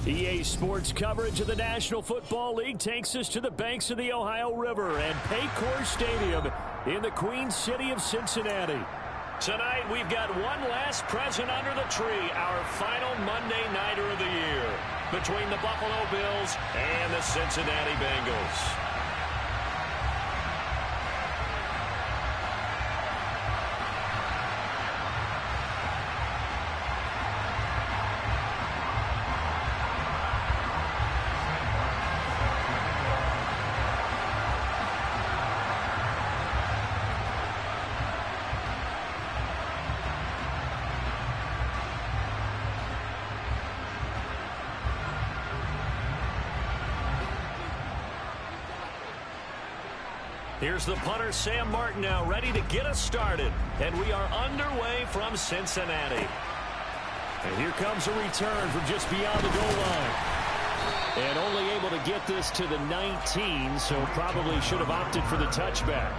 EA Sports coverage of the National Football League takes us to the banks of the Ohio River and Paycor Stadium in the Queen City of Cincinnati. Tonight, we've got one last present under the tree, our final Monday Nighter of the year between the Buffalo Bills and the Cincinnati Bengals. Here's the punter, Sam Martin, now ready to get us started. And we are underway from Cincinnati. And here comes a return from just beyond the goal line. And only able to get this to the 19, so probably should have opted for the touchback.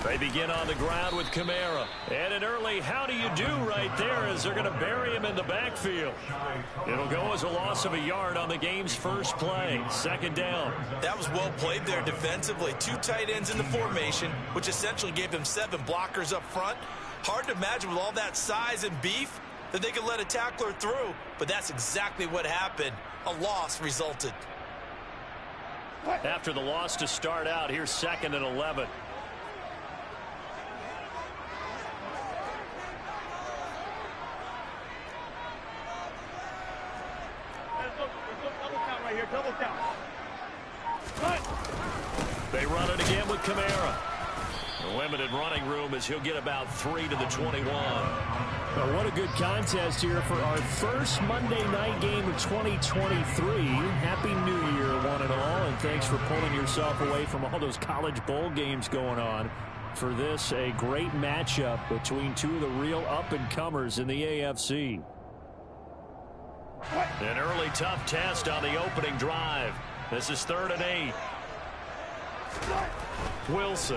They begin on the ground with Kamara. And an early how do you do right there as they're going to bury him in the backfield. It'll go as a loss of a yard on the game's first play. Second down. That was well played there defensively. Two tight ends in the formation, which essentially gave them 7 blockers up front. Hard to imagine with all that size and beef that they could let a tackler through. But that's exactly what happened. A loss resulted. After the loss to start out, here's 2nd and 11. They run it again with Kamara. The limited running room as he'll get about 3 to the 21. Well, what a good contest here for our first Monday night game of 2023. Happy New Year, one and all, and thanks for pulling yourself away from all those college bowl games going on. For this, a great matchup between two of the real up-and-comers in the AFC. An early tough test on the opening drive. This is 3rd and 8. Wilson.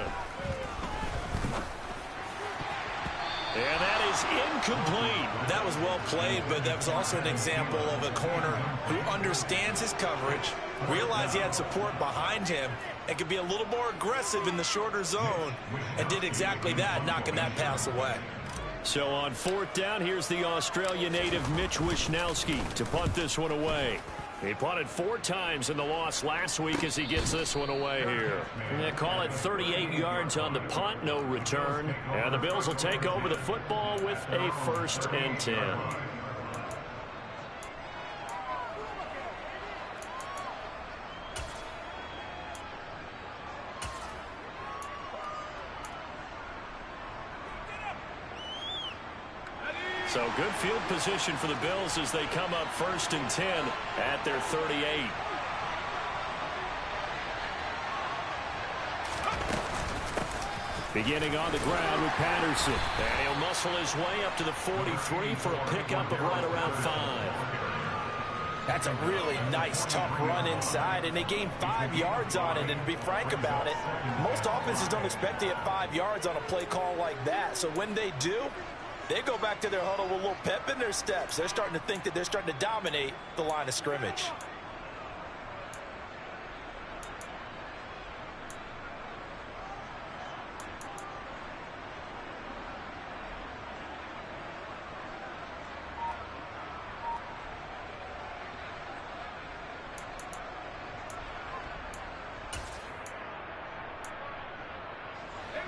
And that is incomplete. That was well played, but that was also an example of a corner who understands his coverage, realized he had support behind him, and could be a little more aggressive in the shorter zone, and did exactly that, knocking that pass away. So on 4th down, here's the Australia native Mitch Wishnowsky to punt this one away. He punted 4 times in the loss last week as he gets this one away here. And they call it 38 yards on the punt, no return. And the Bills will take over the football with a 1st and 10. So good field position for the Bills as they come up 1st and 10 at their 38. Beginning on the ground with Patterson. And he'll muscle his way up to the 43 for a pickup of right around 5. That's a really nice, tough run inside, and they gained 5 yards on it. And to be frank about it, most offenses don't expect to get 5 yards on a play call like that. So when they do, they go back to their huddle with a little pep in their steps. They're starting to think that they're starting to dominate the line of scrimmage.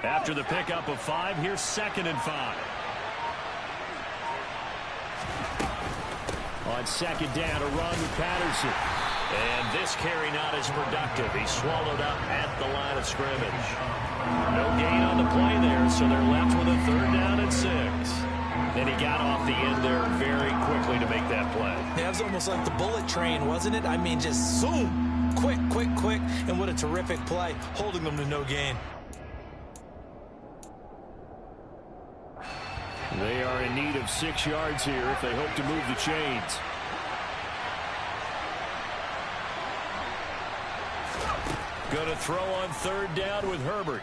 After the pickup of 5, here's 2nd and 5. On 2nd down, a run with Patterson. And this carry not as productive. He's swallowed up at the line of scrimmage. No gain on the play there, so they're left with a 3rd down and 6. And he got off the end there very quickly to make that play. Yeah, it was almost like the bullet train, wasn't it? I mean, just zoom. Quick, quick, quick. And what a terrific play, holding them to no gain. They are in need of 6 yards here if they hope to move the chains. Going to throw on 3rd down with Herbert.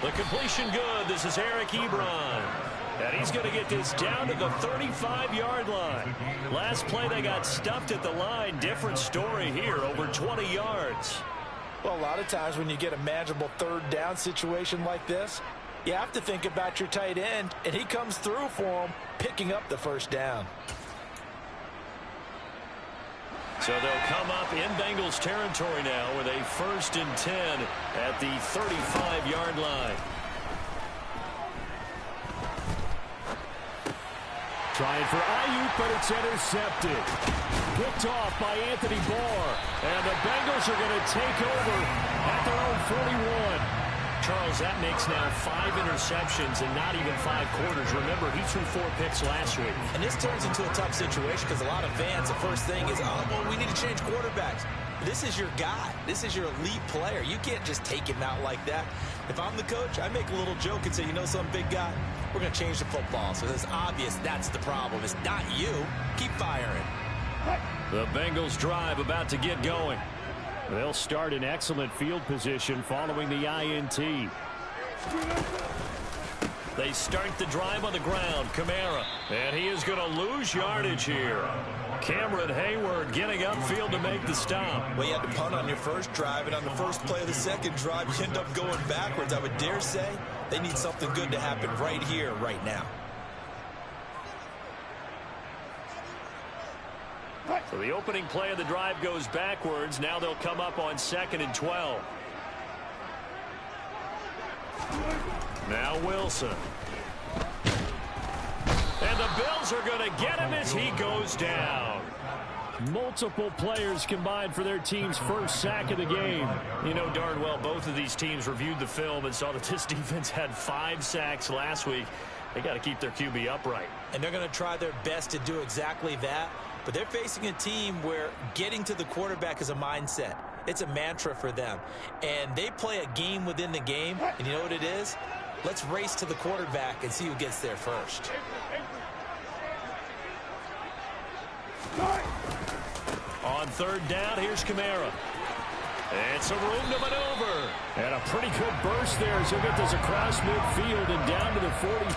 The completion good. This is Eric Ebron. And he's going to get this down to the 35-yard line. Last play, they got stuffed at the line. Different story here, over 20 yards. Well, a lot of times when you get a manageable 3rd down situation like this, you have to think about your tight end, and he comes through for him, picking up the 1st down. So they'll come up in Bengals territory now with a 1st and 10 at the 35-yard line. Trying for Ayuk, but it's intercepted. Picked off by Anthony Barr. And the Bengals are going to take over at their own 41. Charles, that makes now 5 interceptions in not even 5 quarters. Remember, he threw 4 picks last week. And this turns into a tough situation because a lot of fans, the first thing is, oh, well, we need to change quarterbacks. This is your guy. This is your elite player. You can't just take him out like that. If I'm the coach, I make a little joke and say, you know some big guy? We're going to change the football. So it's obvious that's the problem. It's not you. Keep firing. The Bengals drive about to get going. They'll start in excellent field position following the INT. They start the drive on the ground. Kamara. And he is going to lose yardage here. Cameron Hayward getting upfield to make the stop. Well, you had to punt on your first drive, and on the first play of the second drive, you end up going backwards. I would dare say they need something good to happen right here, right now. So the opening play of the drive goes backwards. Now they'll come up on 2nd and 12. Now Wilson. And the Bills are going to get him as he goes down. Multiple players combined for their team's first sack of the game. You know darn well both of these teams reviewed the film and saw that this defense had 5 sacks last week. They got to keep their QB upright. And they're going to try their best to do exactly that. But they're facing a team where getting to the quarterback is a mindset. It's a mantra for them. And they play a game within the game. And you know what it is? Let's race to the quarterback and see who gets there first. On 3rd down, here's Kamara. And some room to maneuver. And a pretty good burst there as he'll get this across midfield and down to the 40.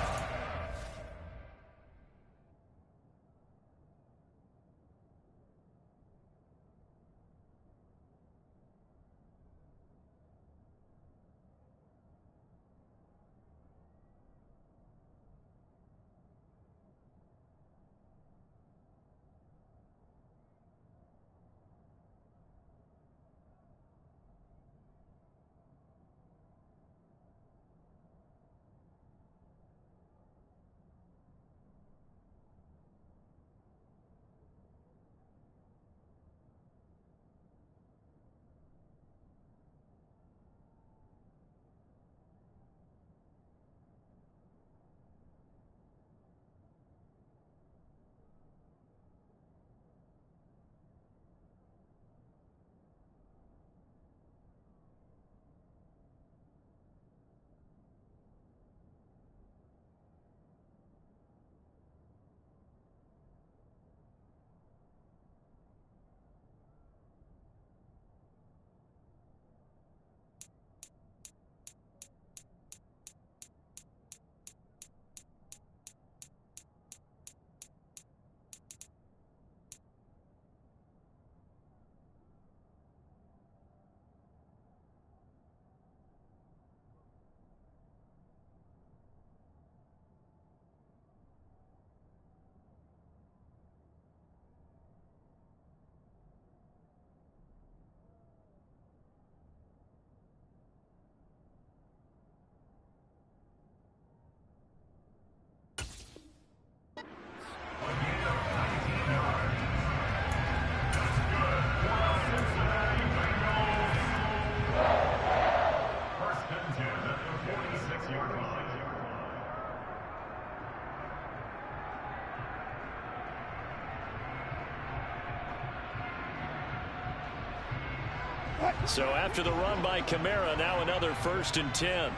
So after the run by Kamara, now another 1st and 10.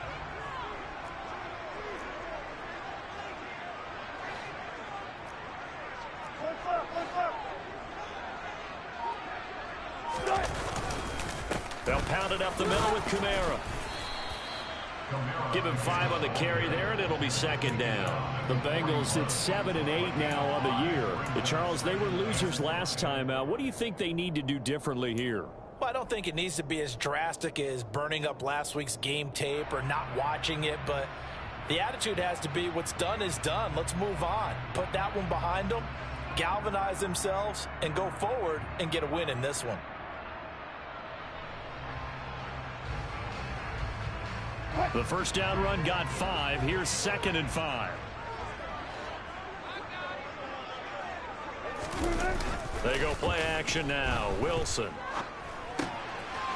They'll pound it up the middle with Kamara. Give him 5 on the carry there, and it'll be 2nd down. The Bengals at 7 and 8 now on the year. Charles, they were losers last time out. What do you think they need to do differently here? Well, I don't think it needs to be as drastic as burning up last week's game tape or not watching it, but the attitude has to be what's done is done. Let's move on. Put that one behind them, galvanize themselves, and go forward and get a win in this one. The 1st down run got 5. Here's 2nd and 5. They go play action now. Wilson.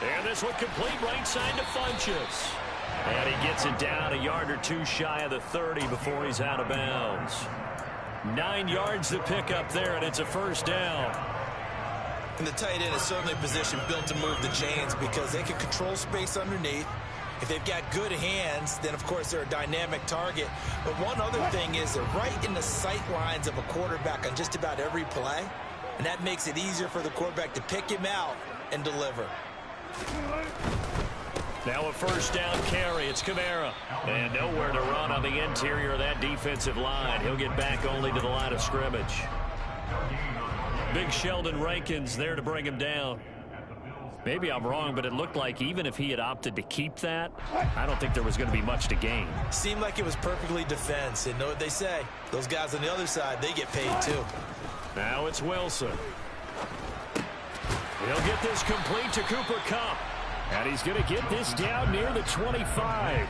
And this one complete right side to Funchess. And he gets it down a yard or 2 shy of the 30 before he's out of bounds. 9 yards to pick up there, and it's a 1st down. And the tight end is certainly a position built to move the chains because they can control space underneath. If they've got good hands, then, of course, they're a dynamic target. But one other thing is they're right in the sight lines of a quarterback on just about every play, and that makes it easier for the quarterback to pick him out and deliver. Now a 1st down carry. It's Kamara. And nowhere to run on the interior of that defensive line. He'll get back only to the line of scrimmage. Big Sheldon Rankins there to bring him down. Maybe I'm wrong, but it looked like even if he had opted to keep that, I don't think there was going to be much to gain. Seemed like it was perfectly defense. And know what they say? Those guys on the other side, they get paid too. Now it's Wilson. He'll get this complete to Cooper Kupp. And he's going to get this down near the 25.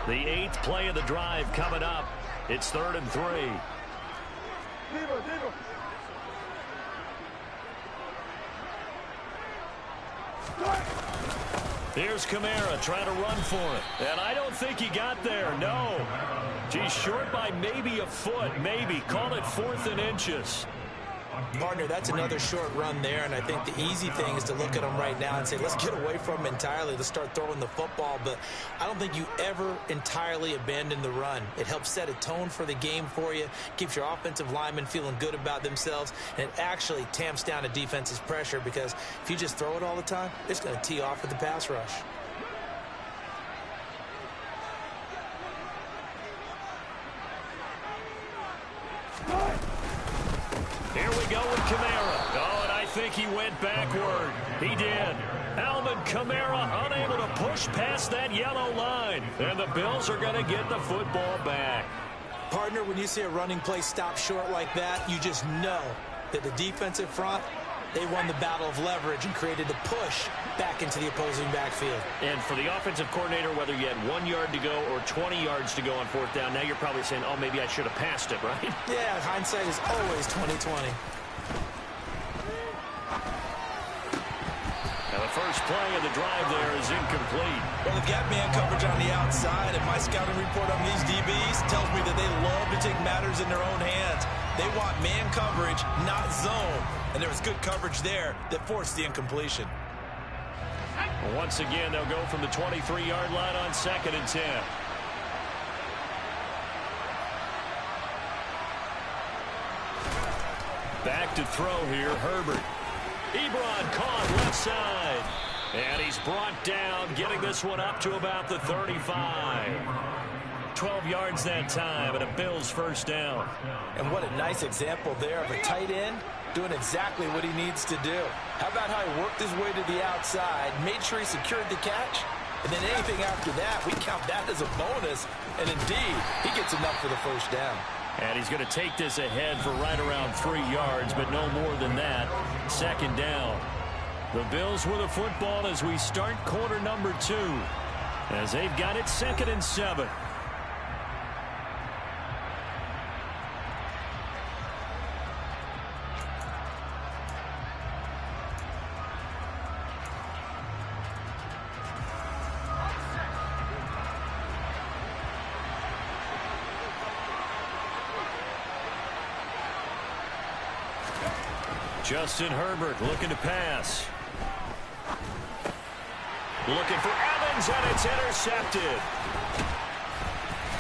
The 8th play of the drive coming up. It's 3rd and 3. Here's Kamara trying to run for it. And I don't think he got there. No. He's short by maybe a foot. Maybe. Call it 4th and inches. Partner, that's another short run there, and I think the easy thing is to look at them right now and say, let's get away from them entirely. Let's start throwing the football, but I don't think you ever entirely abandon the run. It helps set a tone for the game for you, keeps your offensive linemen feeling good about themselves, and it actually tamps down a defense's pressure because if you just throw it all the time, it's going to tee off with the pass rush. Here we go with Kamara. Oh, and I think he went backward. He did. Alvin Kamara unable to push past that yellow line. And the Bills are going to get the football back. Partner, when you see a running play stop short like that, you just know that the defensive front, they won the battle of leverage and created the push back into the opposing backfield. And for the offensive coordinator, whether you had 1 yard to go or 20 yards to go on 4th down, now you're probably saying, oh, maybe I should have passed it, right? Yeah, hindsight is always 20/20. Now the first play of the drive there is incomplete. Well, they've got man coverage on the outside, and my scouting report on these DBs tells me that they love to take matters in their own hands. They want man coverage, not zone. And there was good coverage there that forced the incompletion. Well, once again, they'll go from the 23-yard line on 2nd and 10. Back to throw here, Herbert. Ebron caught left side. And he's brought down, getting this one up to about the 35. 12 yards that time, and a Bills 1st down. And what a nice example there of a tight end doing exactly what he needs to do. How about how he worked his way to the outside, made sure he secured the catch, and then anything after that, we count that as a bonus. And indeed, he gets enough for the 1st down. And he's going to take this ahead for right around 3 yards, but no more than that. 2nd down. The Bills with the football as we start quarter number 2, as they've got it 2nd and 7. Justin Herbert looking to pass. Looking for Evans, and it's intercepted.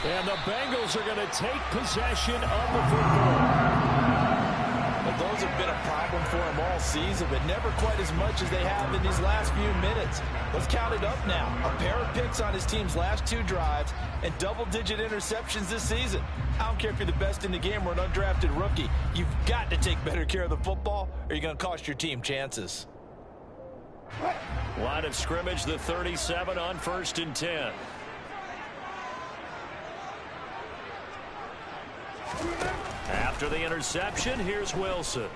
And the Bengals are going to take possession of the football. Well, those have been a problem for him all season, but never quite as much as they have in these last few minutes. Let's count it up now. A pair of picks on his team's last 2 drives and double-digit interceptions this season. I don't care if you're the best in the game or an undrafted rookie. You've got to take better care of the football or you're going to cost your team chances. Line of scrimmage, the 37 on 1st and 10. After the interception, here's Wilson.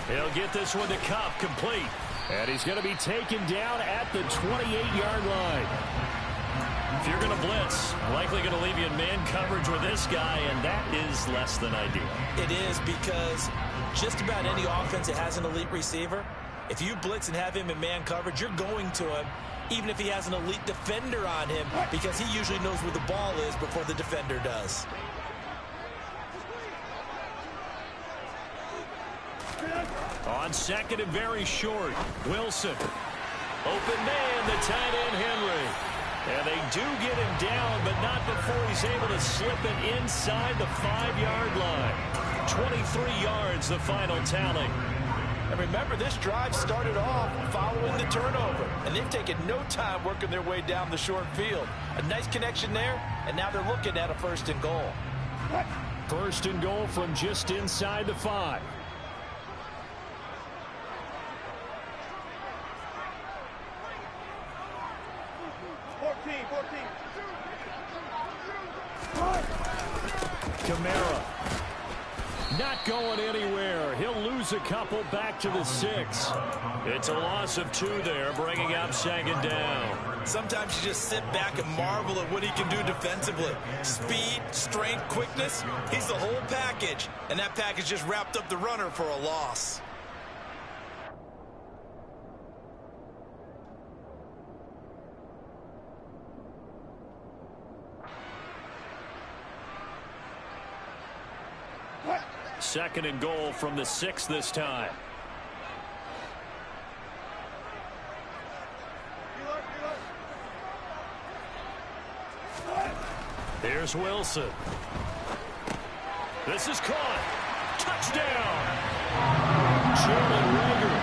He'll get this one to Cup, complete. And he's going to be taken down at the 28-yard line. If you're going to blitz, likely going to leave you in man coverage with this guy, and that is less than ideal. It is, because just about any offense that has an elite receiver, if you blitz and have him in man coverage, you're going to him, even if he has an elite defender on him, because he usually knows where the ball is before the defender does. On 2nd and very short, Wilson. Open man, the tight end, Henry. And they do get him down, but not before he's able to slip it inside the 5-yard line. 23 yards, the final tally. And remember, this drive started off following the turnover, and they've taken no time working their way down the short field. A nice connection there, and now they're looking at a 1st and goal. 1st and goal from just inside the 5. Kamara not going anywhere. He'll lose a couple back to the 6. It's a loss of 2 there, bringing up 2nd down. Sometimes you just sit back and marvel at what he can do defensively. Speed, strength, quickness, he's the whole package. And that package just wrapped up the runner for a loss. Second and goal from the 6 this time. Here's Wilson. This is caught. Touchdown. Jalen Reagor,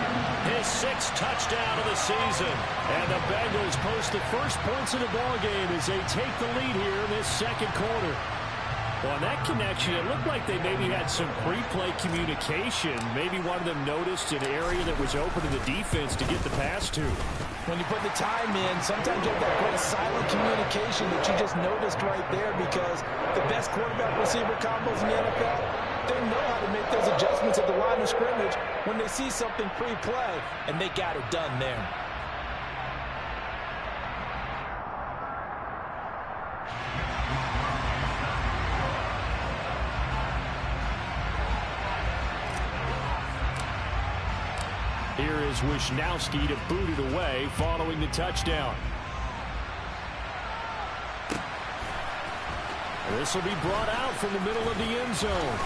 his 6th touchdown of the season. And the Bengals post the first points of the ballgame as they take the lead here in this 2nd quarter. Well, on that connection, it looked like they maybe had some pre-play communication. Maybe one of them noticed an area that was open to the defense to get the pass to. When you put the time in, sometimes you have that great silent communication that you just noticed right there, because the best quarterback-receiver combos in the NFL, they know how to make those adjustments at the line of scrimmage when they see something pre-play, and they got it done there. Here is Wisnowski to boot it away following the touchdown. This will be brought out from the middle of the end zone.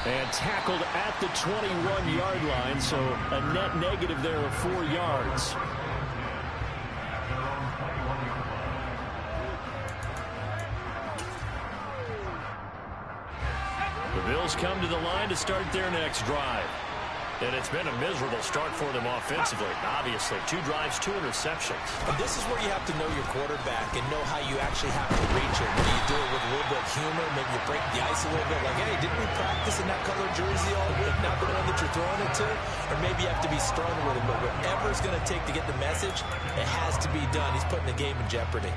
And tackled at the 21-yard line, so a net negative there of 4 yards. The Bills come to the line to start their next drive. And it's been a miserable start for them offensively. Obviously, 2 drives, 2 interceptions. And this is where you have to know your quarterback and know how you actually have to reach him. Do you do it with a little bit of humor? Maybe you break the ice a little bit, like, hey, didn't we practice in that color jersey all week, not the one that you're throwing it to? Or maybe you have to be stern with him. But whatever it's going to take to get the message, it has to be done. He's putting the game in jeopardy.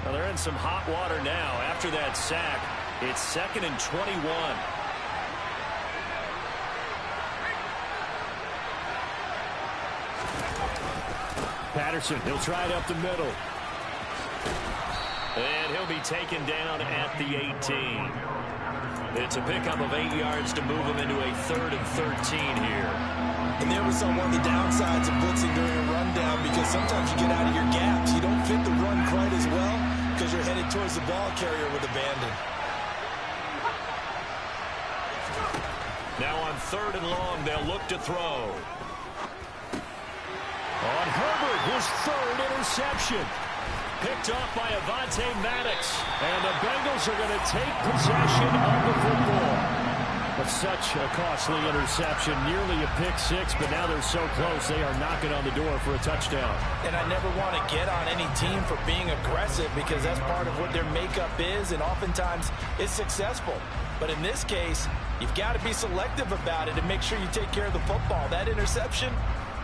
Well, they're in some hot water now after that sack. It's 2nd and 21. Patterson, he'll try it up the middle. And he'll be taken down at the 18. It's a pickup of 8 yards to move him into a 3rd and 13 here. And there was one of the downsides of blitzing during a rundown, because sometimes you get out of your gaps. You don't fit the run quite as well because you're headed towards the ball carrier with abandon. Now on 3rd and long, they'll look to throw. On Herbert, his 3rd interception. Picked off by Avonte Maddox. And the Bengals are going to take possession of the football. But such a costly interception, nearly a pick six, but now they're so close they are knocking on the door for a touchdown. And I never want to get on any team for being aggressive because that's part of what their makeup is, and oftentimes it's successful. But in this case, you've got to be selective about it and make sure you take care of the football. That interception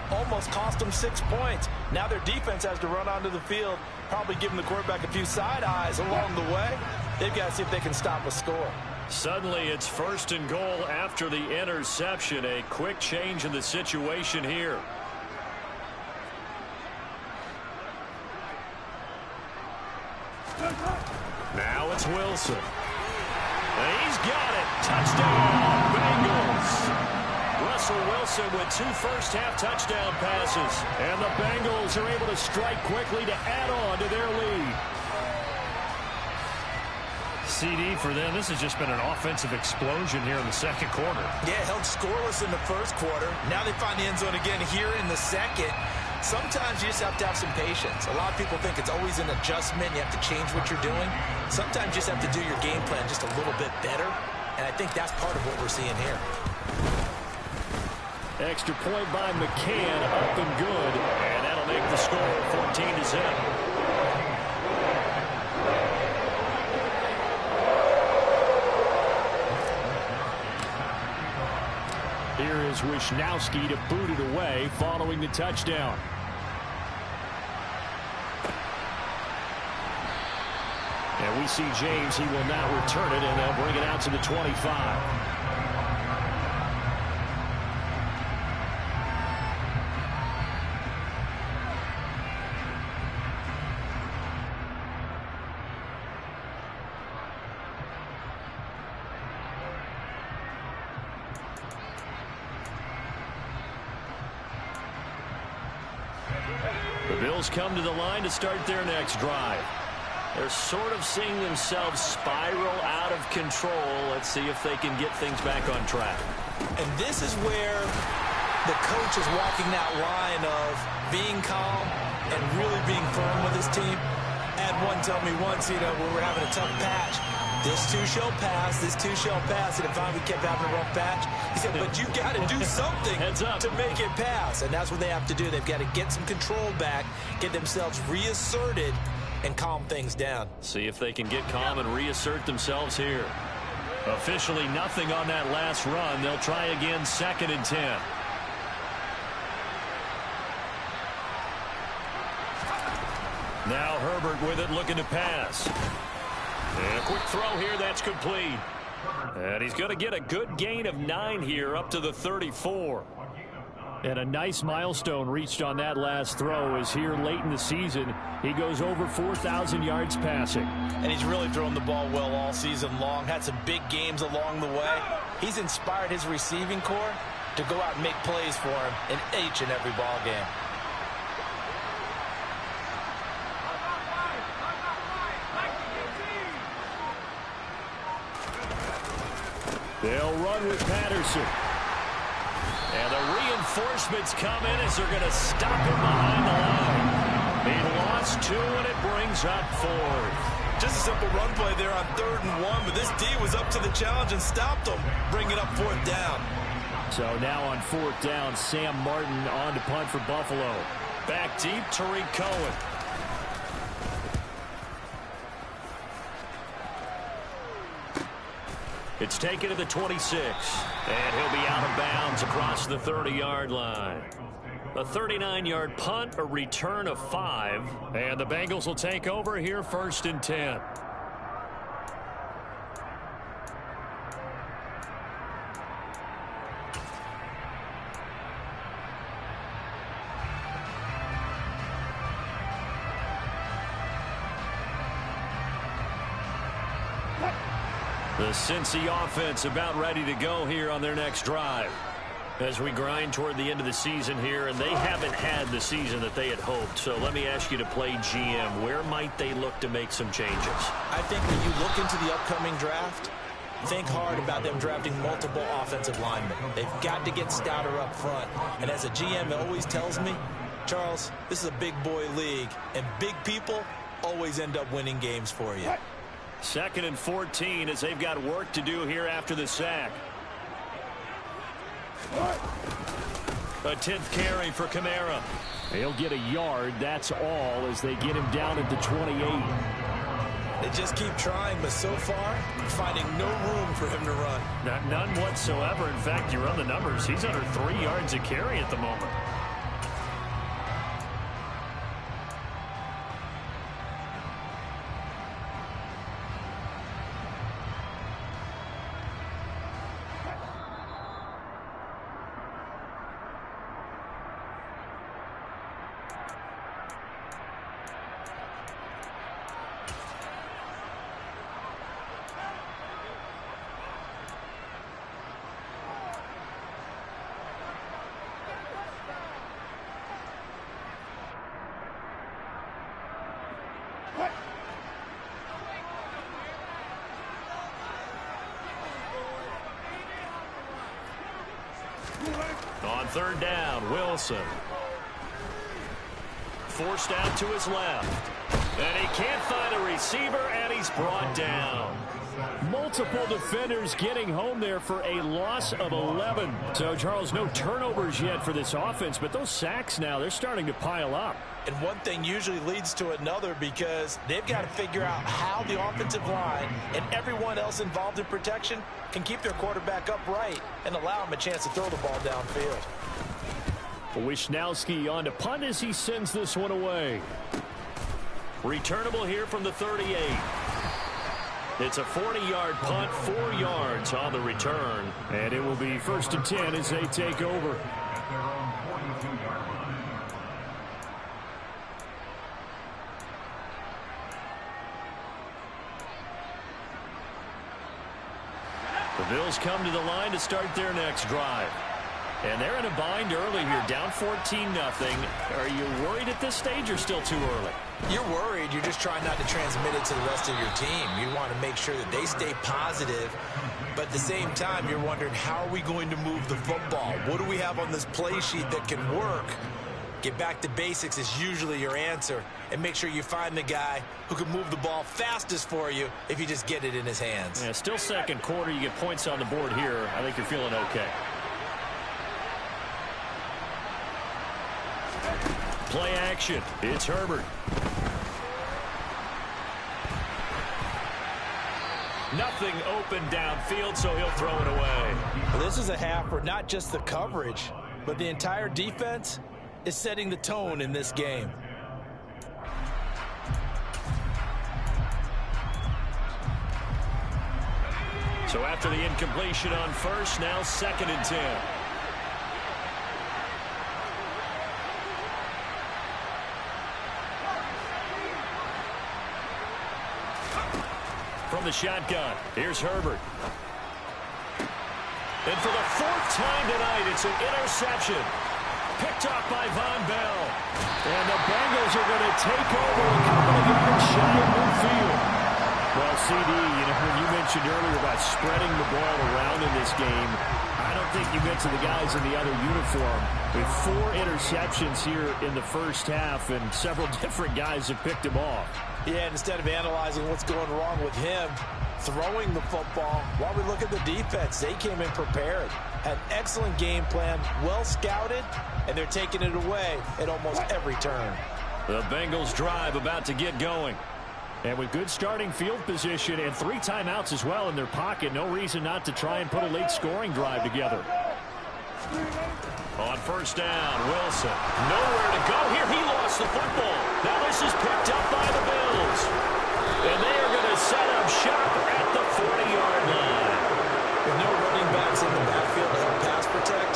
almost cost them 6 points. Now their defense has to run onto the field, probably giving the quarterback a few side eyes along the way. They've got to see if they can stop a score. Suddenly it's 1st and goal after the interception. A quick change in the situation here. Now it's Wilson. And he's got it. Touchdown, Bengals. Russell Wilson with 2 first-half touchdown passes. And the Bengals are able to strike quickly to add on to their lead. CD for them, this has just been an offensive explosion here in the 2nd quarter. Yeah, held scoreless in the 1st quarter. Now they find the end zone again here in the 2nd. Sometimes you just have to have some patience. A lot of people think it's always an adjustment. You have to change what you're doing. Sometimes you just have to do your game plan just a little bit better. And I think that's part of what we're seeing here. Extra point by McCann, up and good. And that'll make the score 14-0. Here is Wisnowski to boot it away following the touchdown. And we see James. He will now return it, and they'll bring it out to the 25. The Bills come to the line to start their next drive. They're sort of seeing themselves spiral out of control. Let's see if they can get things back on track. And this is where the coach is walking that line of being calm and really being firm with his team. I had one tell me once, when we were having a tough patch, this too shall pass, this too shall pass. And if finally we kept having a rough patch, he said, but you got to do something to make it pass. And that's what they have to do. They've got to get some control back, get themselves reasserted, and calm things down. See if they can get calm and reassert themselves here. Officially nothing on that last run. They'll try again, 2nd and 10. Now Herbert with it, looking to pass. And a quick throw here, that's complete. And he's going to get a good gain of 9 here, up to the 34. And a nice milestone reached on that last throw is here late in the season. He goes over 4,000 yards passing. And he's really thrown the ball well all season long. Had some big games along the way. He's inspired his receiving corps to go out and make plays for him in each and every ball game. They'll run with Patterson. And the reinforcements come in as they're going to stop him behind the line. He lost 2, and it brings up 4th. Just a simple run play there on 3rd and 1, but this D was up to the challenge and stopped him, bringing up 4th down. So now on 4th down, Sam Martin on to punt for Buffalo. Back deep, Tariq Cohen. It's taken to the 26, and he'll be out of bounds across the 30-yard line. A 39-yard punt, a return of 5, and the Bengals will take over here 1st and 10. The Cincy offense about ready to go here on their next drive. As we grind toward the end of the season here, and they haven't had the season that they had hoped. So let me ask you to play GM. Where might they look to make some changes? I think when you look into the upcoming draft, think hard about them drafting multiple offensive linemen. They've got to get stouter up front. And as a GM, it always tells me, Charles, this is a big boy league, and big people always end up winning games for you. 2nd and 14 as they've got work to do here after the sack. A 10th carry for Kamara. They'll get a yard, that's all, as they get him down at the 28. They just keep trying, but so far, finding no room for him to run. None whatsoever. In fact, you run the numbers. He's under 3 yards a carry at the moment. On 3rd down, Wilson. Forced out to his left. And he can't find a receiver, and he's brought down. Multiple defenders getting home there for a loss of 11. So, Charles, no turnovers yet for this offense, but those sacks now, they're starting to pile up. And one thing usually leads to another because they've got to figure out how the offensive line and everyone else involved in protection can keep their quarterback upright and allow him a chance to throw the ball downfield. Wisnowski on to punt as he sends this one away. Returnable here from the 38. It's a 40-yard punt, 4 yards on the return. And it will be 1st and 10 as they take over. The Bills come to the line to start their next drive. And they're in a bind early here, down 14-0. Are you worried at this stage or still too early? You're worried. You're just trying not to transmit it to the rest of your team. You want to make sure that they stay positive. But at the same time, you're wondering, how are we going to move the football? What do we have on this play sheet that can work? Get back to basics is usually your answer. And make sure you find the guy who can move the ball fastest for you if you just get it in his hands. Yeah, still 2nd quarter. You get points on the board here. I think you're feeling okay. Play action. It's Herbert. Nothing open downfield, so he'll throw it away. Well, this is a half where not just the coverage, but the entire defense is setting the tone in this game. So after the incompletion on 1st, now 2nd and 10. From the shotgun, here's Herbert. And for the 4th time tonight, it's an interception. Picked off by Von Bell. And the Bengals are going to take over a couple of yards shy of midfield. Well, CD, when you mentioned earlier about spreading the ball around in this game, I don't think you meant to the guys in the other uniform. With 4 interceptions here in the first half, and several different guys have picked him off. Yeah, instead of analyzing what's going wrong with him, throwing the football, while we look at the defense, they came in prepared. Had an excellent game plan, well scouted, and they're taking it away at almost every turn. The Bengals drive about to get going. And with good starting field position and 3 timeouts as well in their pocket, no reason not to try and put a late scoring drive together. On 1st down, Wilson. Nowhere to go here. He lost the football. Now this is picked up by the Bills. And they are going to set up shop at the 40-yard line. With no running backs in the backfield to help pass protect,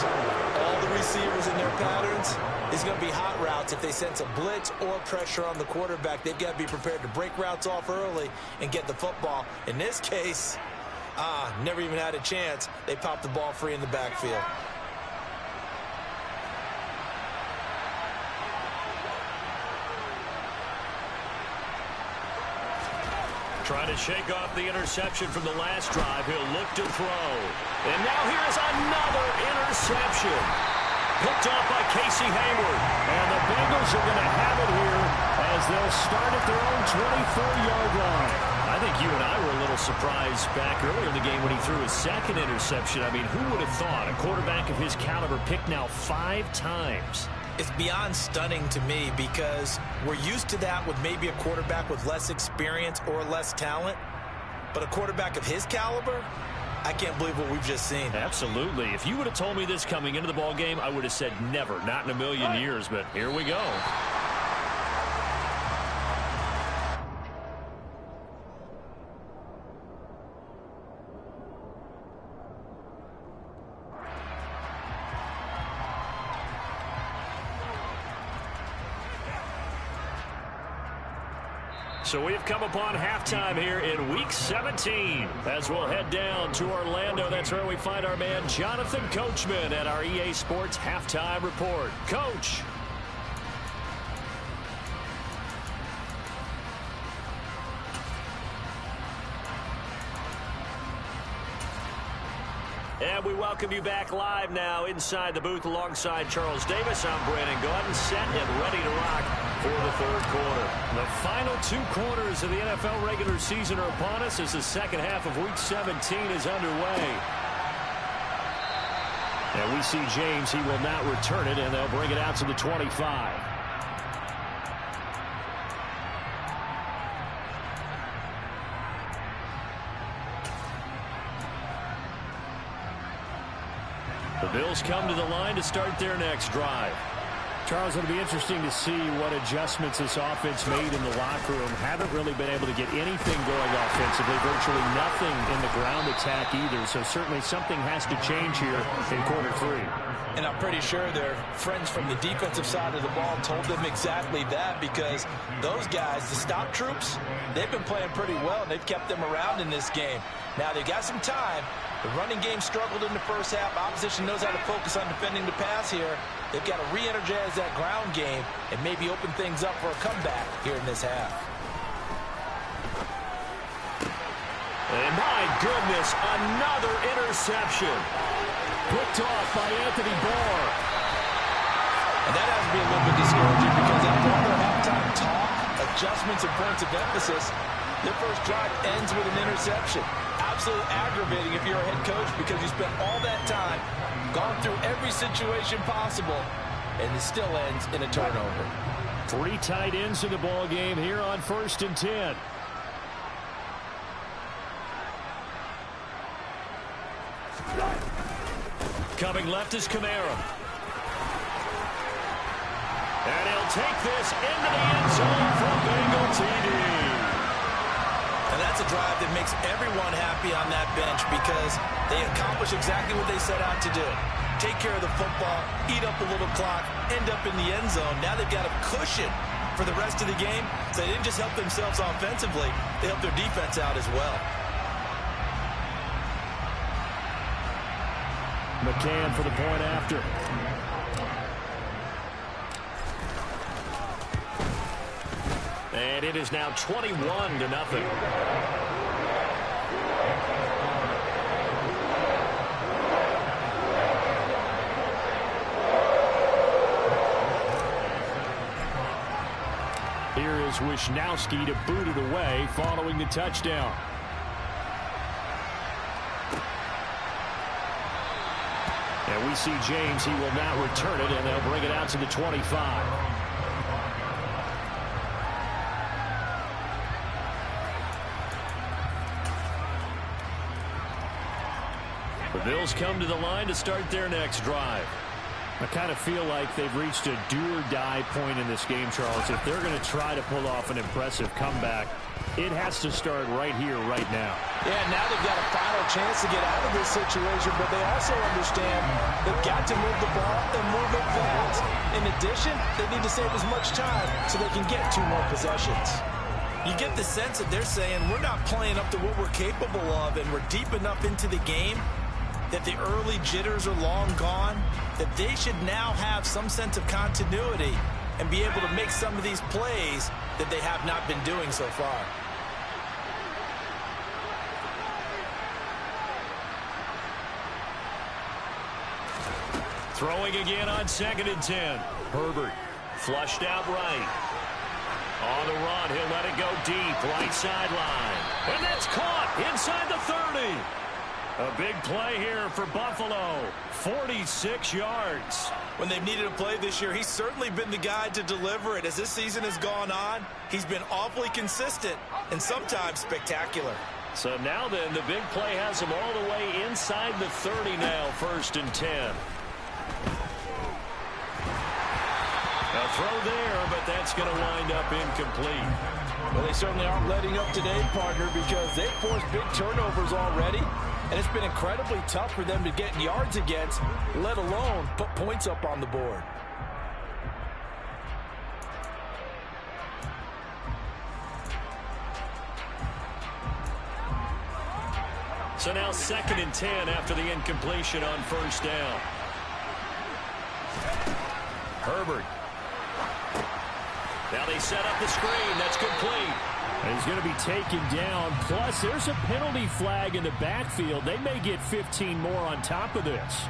all the receivers in their patterns, it's going to be hot routes. If they sense a blitz or pressure on the quarterback, they've got to be prepared to break routes off early and get the football. In this case, never even had a chance. They popped the ball free in the backfield. Trying to shake off the interception from the last drive. He'll look to throw. And now here's another interception. Picked off by Casey Hayward. And the Bengals are going to have it here as they'll start at their own 24-yard line. I think you and I were a little surprised back earlier in the game when he threw his second interception. I mean, who would have thought a quarterback of his caliber picked now 5 times? It's beyond stunning to me because we're used to that with maybe a quarterback with less experience or less talent. But a quarterback of his caliber, I can't believe what we've just seen. Absolutely. If you would have told me this coming into the ball game, I would have said never, not in a million years. But here we go. So we've come upon halftime here in Week 17. As we'll head down to Orlando, that's where we find our man Jonathan Coachman at our EA Sports Halftime Report. Coach. And we welcome you back live now inside the booth alongside Charles Davis. I'm Brandon Gaudin, set and ready to rock for the third quarter. The final 2 quarters of the NFL regular season are upon us as the second half of Week 17 is underway. And we see James. He will not return it, and they'll bring it out to the 25. The Bills come to the line to start their next drive. Charles, it'll be interesting to see what adjustments this offense made in the locker room. Haven't really been able to get anything going offensively, virtually nothing in the ground attack either. So certainly something has to change here in quarter 3. And I'm pretty sure their friends from the defensive side of the ball told them exactly that, because those guys, the stop troops, they've been playing pretty well, and they've kept them around in this game. Now, they've got some time. The running game struggled in the first half. Opposition knows how to focus on defending the pass here. They've got to re-energize that ground game and maybe open things up for a comeback here in this half. And my goodness, another interception. Picked off by Anthony Barr. And that has to be a little bit discouraging because after all their halftime talk, adjustments, and points of emphasis, their first drive ends with an interception. Absolutely aggravating if you're a head coach because you spent all that time, gone through every situation possible, and it still ends in a turnover. 3 tight ends in the ball game here on 1st and 10. Coming left is Kamara. And he'll take this into the end zone for Bengal TD. And that's a drive that makes everyone happy on that bench because they accomplish exactly what they set out to do. Take care of the football, eat up a little clock, end up in the end zone. Now they've got a cushion for the rest of the game. So they didn't just help themselves offensively, they helped their defense out as well. McCann for the point after. And it is now 21-0. Here is Wisnowski to boot it away following the touchdown. And we see James. He will not return it, and they'll bring it out to the 25. The Bills come to the line to start their next drive. I kind of feel like they've reached a do-or-die point in this game, Charles. If they're going to try to pull off an impressive comeback, it has to start right here, right now. Yeah, now they've got a final chance to get out of this situation, but they also understand they've got to move the ball and move it fast. In addition, they need to save as much time so they can get 2 more possessions. You get the sense that they're saying we're not playing up to what we're capable of, and we're deep enough into the game that the early jitters are long gone, that they should now have some sense of continuity and be able to make some of these plays that they have not been doing so far. Throwing again on 2nd and 10. Herbert flushed out right. On the run, he'll let it go deep, right sideline. And that's caught inside the 30. A big play here for Buffalo. 46 yards. When they've needed a play this year, he's certainly been the guy to deliver it. As this season has gone on, he's been awfully consistent and sometimes spectacular. So now then, the big play has him all the way inside the 30 now, 1st and 10. A throw there, but that's going to wind up incomplete. Well, they certainly aren't letting up today, partner, because they've forced big turnovers already, and it's been incredibly tough for them to get yards against, let alone put points up on the board. So now 2nd and 10 after the incompletion on 1st down. Herbert. Now they set up the screen. That's complete. And he's going to be taken down. Plus, there's a penalty flag in the backfield. They may get 15 more on top of this.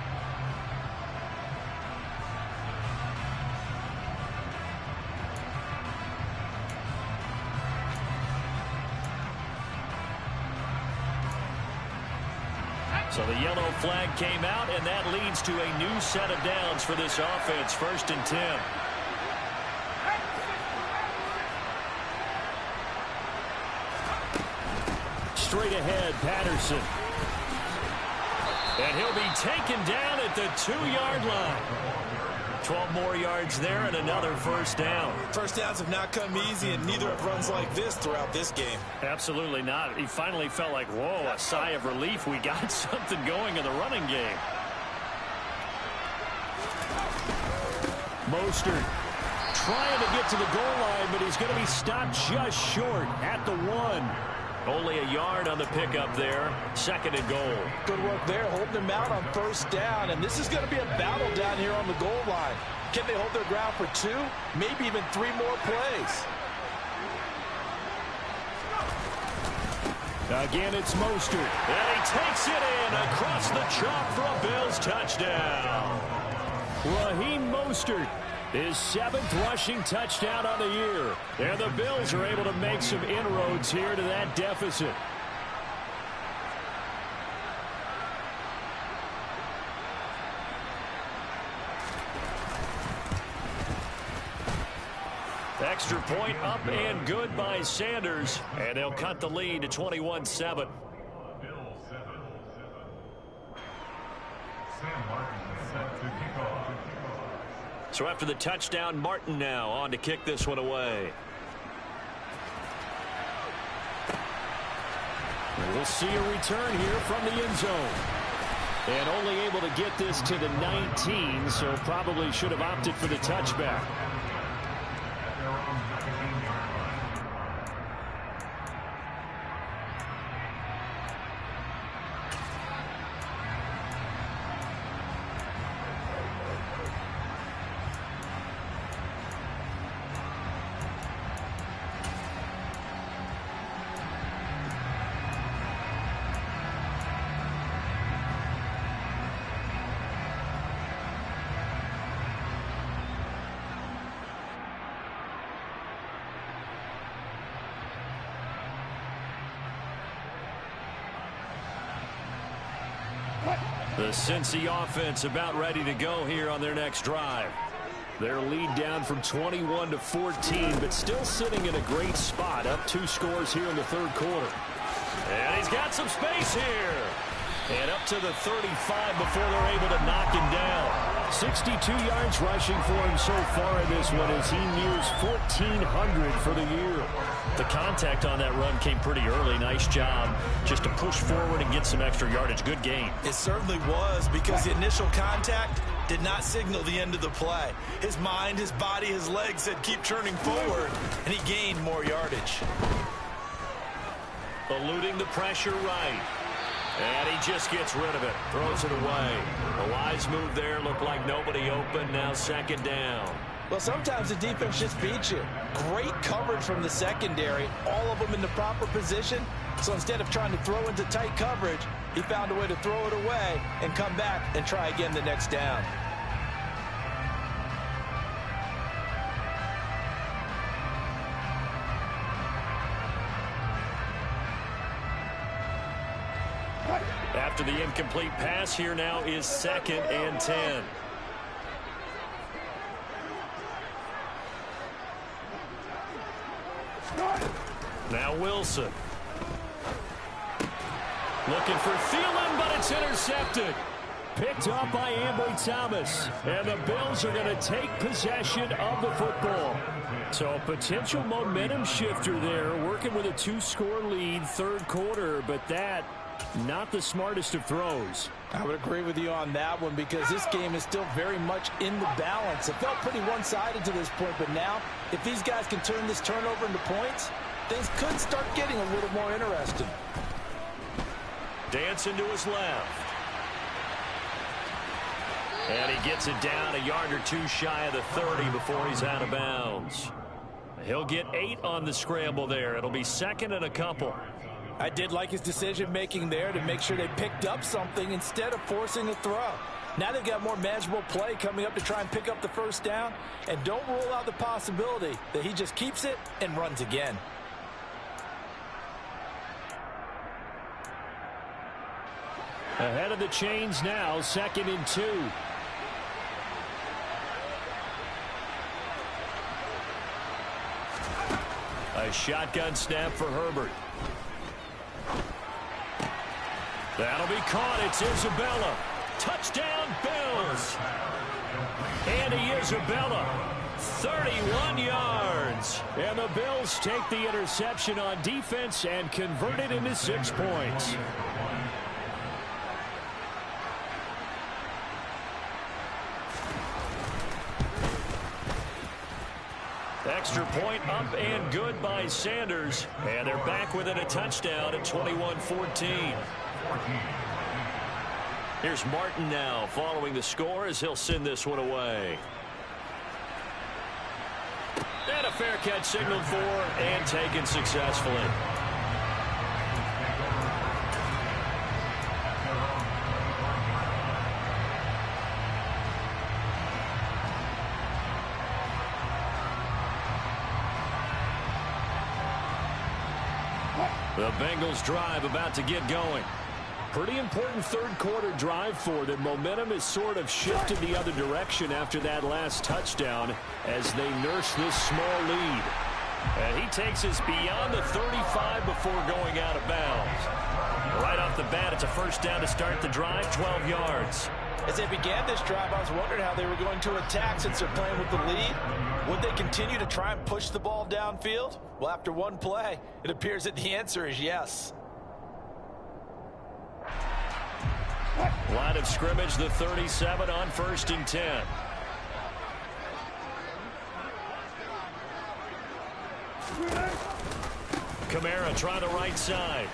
So the yellow flag came out, and that leads to a new set of downs for this offense. 1st and 10. Straight ahead, Patterson. And he'll be taken down at the 2-yard line. 12 more yards there and another 1st down. First downs have not come easy, and neither have runs like this throughout this game. Absolutely not. He finally felt like, whoa, a sigh of relief. We got something going in the running game. Mostert trying to get to the goal line, but he's going to be stopped just short at the 1. Only a yard on the pickup there. 2nd and goal. Good work there, holding them out on 1st down. And this is going to be a battle down here on the goal line. Can they hold their ground for 2, maybe even 3 more plays? Again, it's Mostert. And he takes it in across the chalk for a Bills touchdown. Raheem Mostert, his 7th rushing touchdown on the year. And the Bills are able to make some inroads here to that deficit. Extra point up and good by Sanders. And they'll cut the lead to 21-7. So after the touchdown, Martin now on to kick this one away. We'll see a return here from the end zone. And only able to get this to the 19, so probably should have opted for the touchback. The Cincy offense about ready to go here on their next drive. Their lead down from 21 to 14, but still sitting in a great spot, up 2 scores here in the 3rd quarter. And he's got some space here. And up to the 35 before they're able to knock him down. 62 yards rushing for him so far in this one as he nears 1,400 for the year. The contact on that run came pretty early. Nice job just to push forward and get some extra yardage. Good game. It certainly was, because the initial contact did not signal the end of the play. His mind, his body, his legs said keep churning forward, and he gained more yardage. Eluding the pressure right. And he just gets rid of it. Throws it away. A wise move there. Looked like nobody open. Now 2nd down. Well, sometimes the defense just beats you. Great coverage from the secondary. All of them in the proper position. So instead of trying to throw into tight coverage, he found a way to throw it away and come back and try again the next down. After the incomplete pass, here now is 2nd and 10. Now Wilson. Looking for Thielen, but it's intercepted. Picked up by Ambry Thomas. And the Bills are going to take possession of the football. So a potential momentum shifter there, working with a 2-score lead, 3rd quarter, but that, not the smartest of throws. I would agree with you on that one because this game is still very much in the balance. It felt pretty one-sided to this point, but now, if these guys can turn this turnover into points, things could start getting a little more interesting. Dancing to his left. And he gets it down a yard or 2 shy of the 30 before he's out of bounds. He'll get 8 on the scramble there. It'll be 2nd and a couple. I did like his decision-making there to make sure they picked up something instead of forcing a throw. Now they've got more manageable play coming up to try and pick up the 1st down. And don't rule out the possibility that he just keeps it and runs again. Ahead of the chains now, 2nd and 2. A shotgun snap for Herbert. That'll be caught. It's Isabella. Touchdown, Bills. Andy Isabella, 31 yards. And the Bills take the interception on defense and convert it into 6 points. Extra point up and good by Sanders. And they're back within a touchdown at 21-14. Here's Martin now following the score as he'll send this one away. And a fair catch signaled for and taken successfully. The Bengals drive about to get going. Pretty important 3rd quarter drive for them. Momentum is sort of shifted the other direction after that last touchdown as they nurse this small lead. And he takes us beyond the 35 before going out of bounds. Right off the bat, it's a 1st down to start the drive, 12 yards. As they began this drive, I was wondering how they were going to attack since they're playing with the lead. Would they continue to try and push the ball downfield? Well, after one play, it appears that the answer is yes. Line of scrimmage, the 37 on 1st and 10. Kamara trying the right side.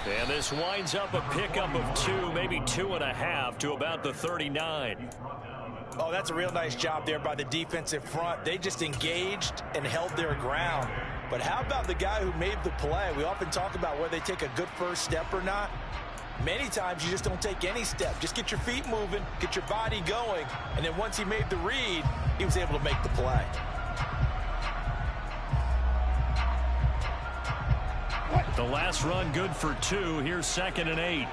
And this winds up a pickup of 2, maybe 2.5 to about the 39. Oh, that's a real nice job there by the defensive front. They just engaged and held their ground. But how about the guy who made the play? We often talk about whether they take a good 1st step or not. Many times you just don't take any step. Just get your feet moving, get your body going, and then once he made the read, he was able to make the play. The last run good for 2. Here's 2nd and 8.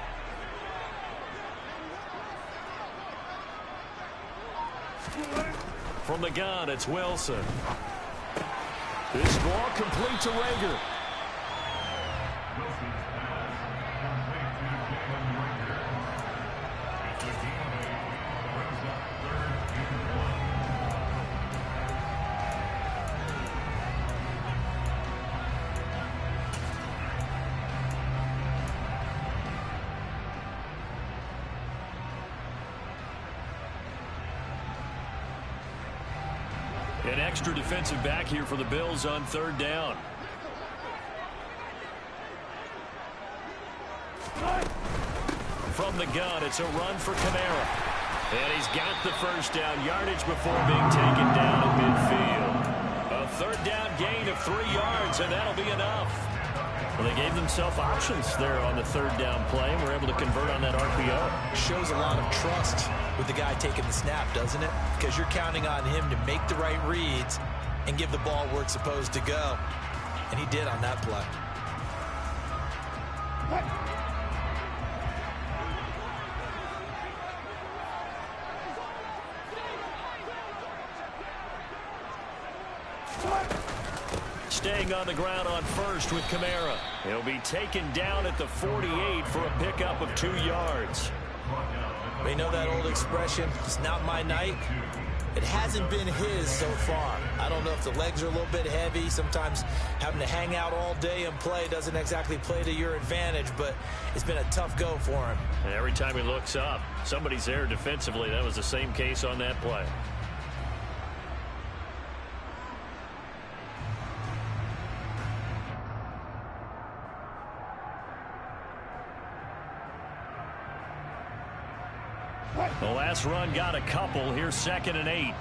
From the gun, it's Wilson. This ball complete to Rager. An extra defensive back here for the Bills on 3rd down. From the gun, it's a run for Kamara. And he's got the 1st down yardage before being taken down at midfield. A 3rd down gain of 3 yards, and that'll be enough. Well, they gave themselves options there on the 3rd down play, and were able to convert on that RPO. Shows a lot of trust with the guy taking the snap, doesn't it? Because you're counting on him to make the right reads and give the ball where it's supposed to go. And he did on that play. Staying on the ground on first with Kamara. He'll be taken down at the 48 for a pickup of 2 yards. We know that old expression, it's not my night. It hasn't been his so far. I don't know if the legs are a little bit heavy. Sometimes having to hang out all day and play doesn't exactly play to your advantage, but it's been a tough go for him. And every time he looks up, somebody's there defensively. That was the same case on that play. The last run got a couple. Here's 2nd and 8.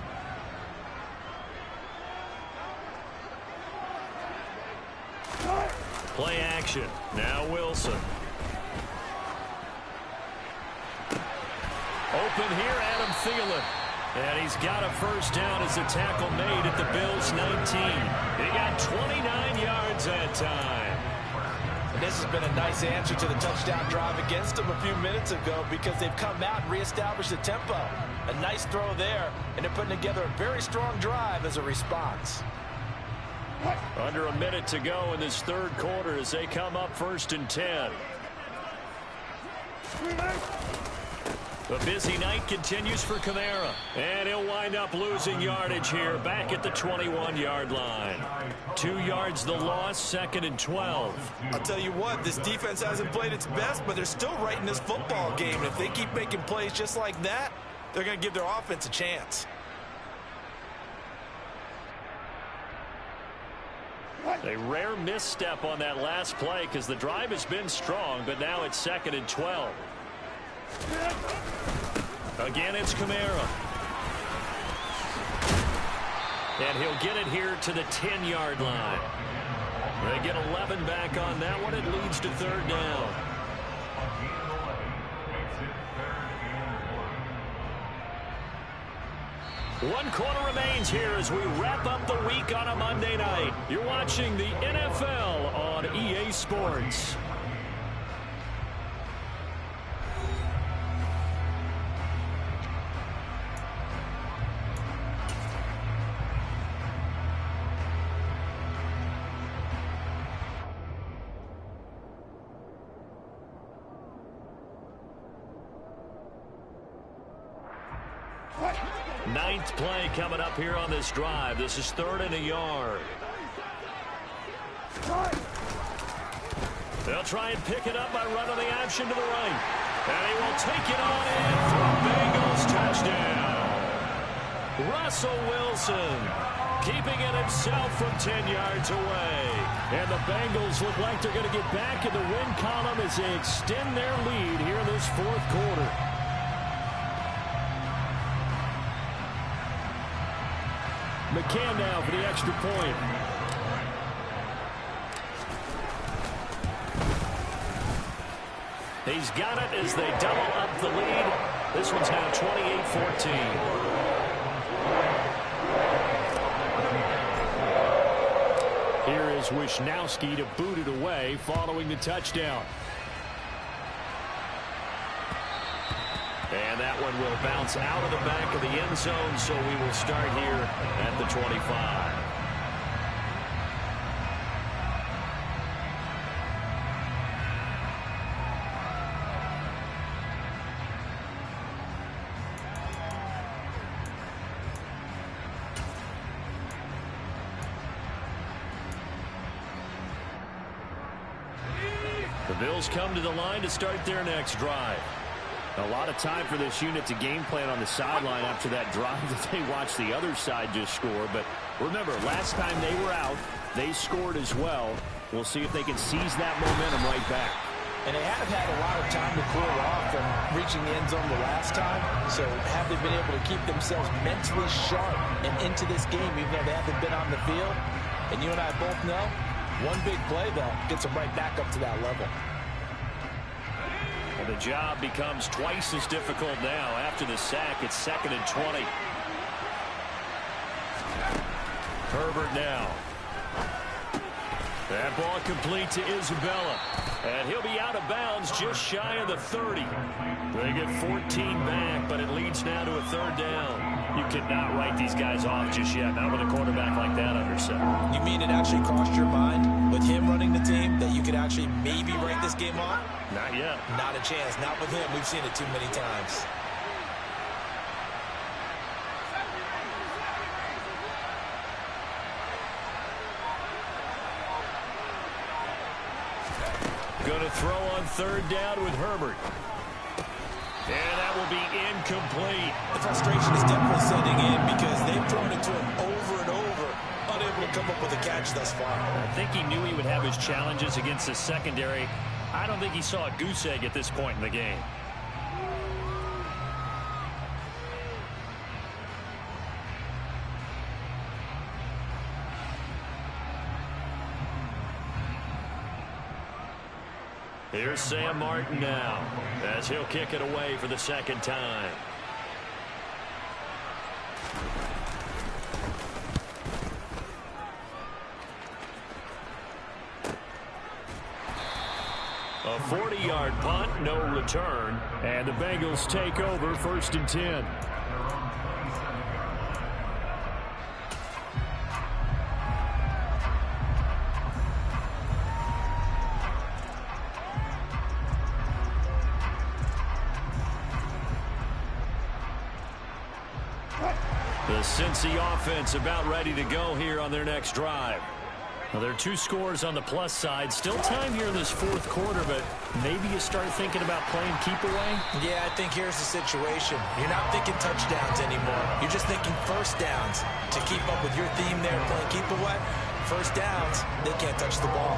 Play action. Now Wilson. Open here, Adam Thielen. And he's got a first down as the tackle made at the Bills' 19. He got 29 yards that time. This has been a nice answer to the touchdown drive against them a few minutes ago because they've come out and reestablished the tempo. A nice throw there, and they're putting together a very strong drive as a response. Under a minute to go in this third quarter as they come up 1st and 10. The busy night continues for Kamara. And he'll wind up losing yardage here back at the 21-yard line. 2 yards the loss, 2nd and 12. I'll tell you what, this defense hasn't played its best, but they're still right in this football game. And if they keep making plays just like that, they're going to give their offense a chance. A rare misstep on that last play because the drive has been strong, but now it's 2nd and 12. Again, it's Kamara. And he'll get it here to the 10-yard line. They get 11 back on that one. It leads to 3rd down. One quarter remains here as we wrap up the week on a Monday night. You're watching the NFL on EA Sports. Ninth play coming up here on this drive. This is 3rd and a yard. They'll try and pick it up by running the option to the right. And he will take it on in for a Bengals touchdown. Russell Wilson keeping it himself from 10 yards away. And the Bengals look like they're going to get back in the win column as they extend their lead here in this 4th quarter. McCann now for the extra point. He's got it as they double up the lead. This one's now 28-14. Here is Wisnowski to boot it away following the touchdown. And that one will bounce out of the back of the end zone, so we will start here at the 25. The Bills come to the line to start their next drive. A lot of time for this unit to game plan on the sideline after that drive that they watched the other side just score. But remember, last time they were out, they scored as well. We'll see if they can seize that momentum right back. And they have had a lot of time to cool off from reaching the end zone the last time. So have they been able to keep themselves mentally sharp and into this game, even though they haven't been on the field? And you and I both know, one big play, though, gets them right back up to that level. And the job becomes twice as difficult now after the sack. It's 2nd and 20. Herbert now. That ball complete to Isabella. And he'll be out of bounds just shy of the 30. They get 14 back, but it leads now to a third down. You cannot write these guys off just yet, not with a quarterback like that under center. You mean it actually crossed your mind with him running the team that you could actually maybe write this game off? Not yet. Not a chance. Not with him. We've seen it too many times. Going to throw on third down with Herbert. And that will be incomplete. The frustration is definitely setting in because they've thrown it to him over and over, unable to come up with a catch thus far. I think he knew he would have his challenges against the secondary. I don't think he saw a goose egg at this point in the game. Here's Sam Martin now, as he'll kick it away for the second time. A 40-yard punt, no return, and the Bengals take over 1st and 10. The Cincy offense about ready to go here on their next drive. Well, there are 2 scores on the plus side. Still time here in this 4th quarter, but maybe you start thinking about playing keep away? Yeah, I think here's the situation. You're not thinking touchdowns anymore. You're just thinking first downs. To keep up with your theme there, playing keep away, first downs, they can't touch the ball.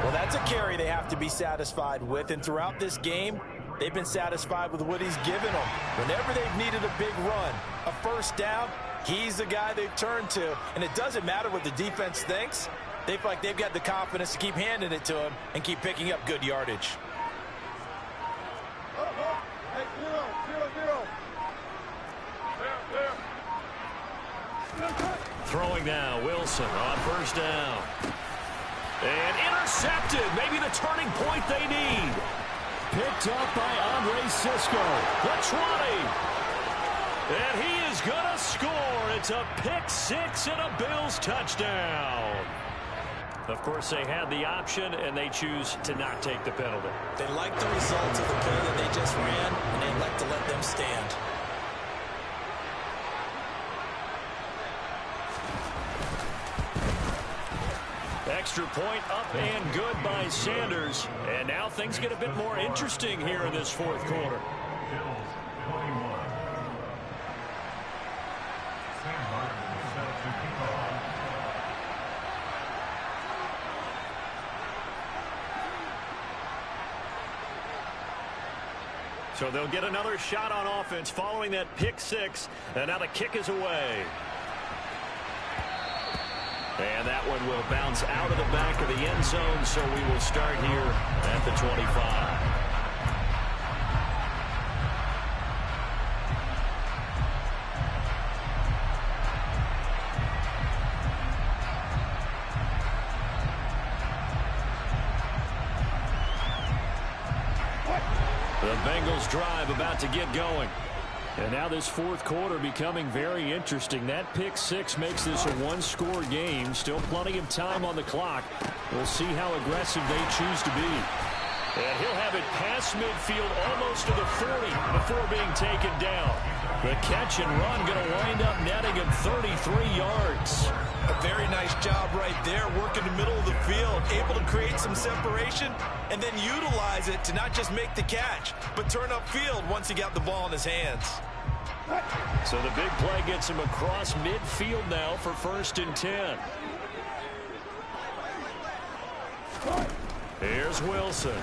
Well, that's a carry they have to be satisfied with, and throughout this game, they've been satisfied with what he's given them. Whenever they've needed a big run, a first down, he's the guy they've turned to. And it doesn't matter what the defense thinks. They feel like they've got the confidence to keep handing it to him and keep picking up good yardage. Throwing now, Wilson on first down. And intercepted. Maybe the turning point they need. Picked up by Andre Cisco. The 20. And he is going to score. It's a pick 6 and a Bills touchdown. Of course, they had the option, and they choose to not take the penalty. They like the results of the play that they just ran, and they'd like to let them stand. Extra point up and good by Sanders. And now things get a bit more interesting here in this 4th quarter. So they'll get another shot on offense following that pick 6. And now the kick is away. And that one will bounce out of the back of the end zone, so we will start here at the 25. The Bengals drive about to get going. And now this 4th quarter becoming very interesting. That pick 6 makes this a 1-score game. Still plenty of time on the clock. We'll see how aggressive they choose to be. And he'll have it past midfield almost to the 40 before being taken down. The catch and run going to wind up netting him 33 yards. A very nice job right there, working the middle of the field, able to create some separation and then utilize it to not just make the catch, but turn upfield once he got the ball in his hands. So the big play gets him across midfield now for 1st and 10. Here's Wilson.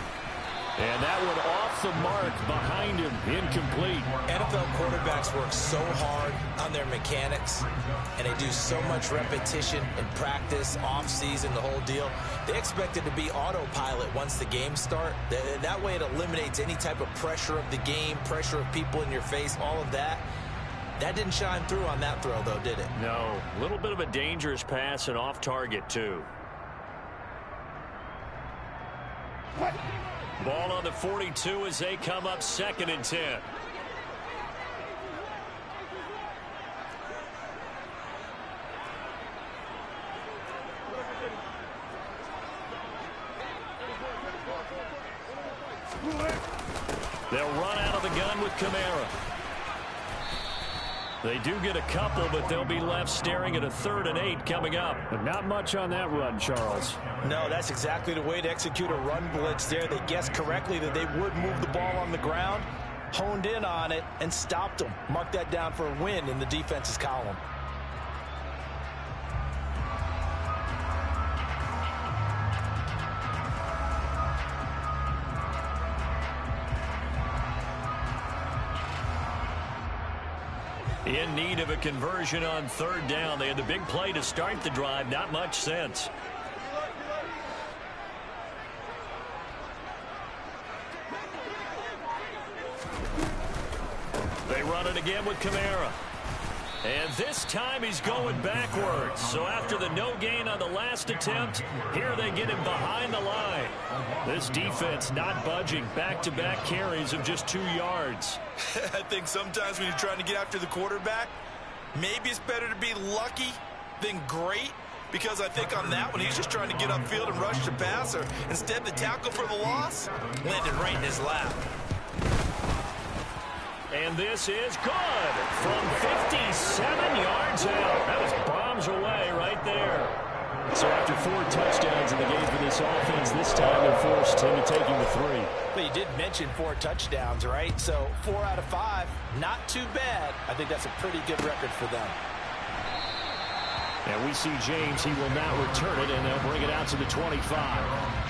And that one off the mark behind him, incomplete. NFL quarterbacks work so hard on their mechanics, and they do so much repetition in practice, off-season, the whole deal. They expect it to be autopilot once the games start. That way it eliminates any type of pressure of the game, pressure of people in your face, all of that. That didn't shine through on that throw, though, did it? No. A little bit of a dangerous pass and off target, too. Ball on the 42 as they come up 2nd and 10. They'll run out of the gun with Kamara. They do get a couple, but they'll be left staring at a 3rd and 8 coming up. But not much on that run, Charles. No, that's exactly the way to execute a run blitz there. They guessed correctly that they would move the ball on the ground, honed in on it, and stopped them. Mark that down for a win in the defense's column. In need of a conversion on 3rd down. They had the big play to start the drive. Not much sense. They run it again with Kamara. And this time he's going backwards. So after the no gain on the last attempt, here they get him behind the line. This defense not budging. Back-to-back carries of just 2 yards. I think sometimes when you're trying to get after the quarterback, maybe it's better to be lucky than great. Because I think on that one, he's just trying to get upfield and rush the passer. Instead, the tackle for the loss landed right in his lap. And this is good from 57 yards out. That was bombs away right there. So after 4 touchdowns in the game for this offense, this time they're forced into taking the 3. Well, you did mention 4 touchdowns, right? So 4 out of 5, not too bad. I think that's a pretty good record for them. And we see James. He will now return it, and they'll bring it out to the 25.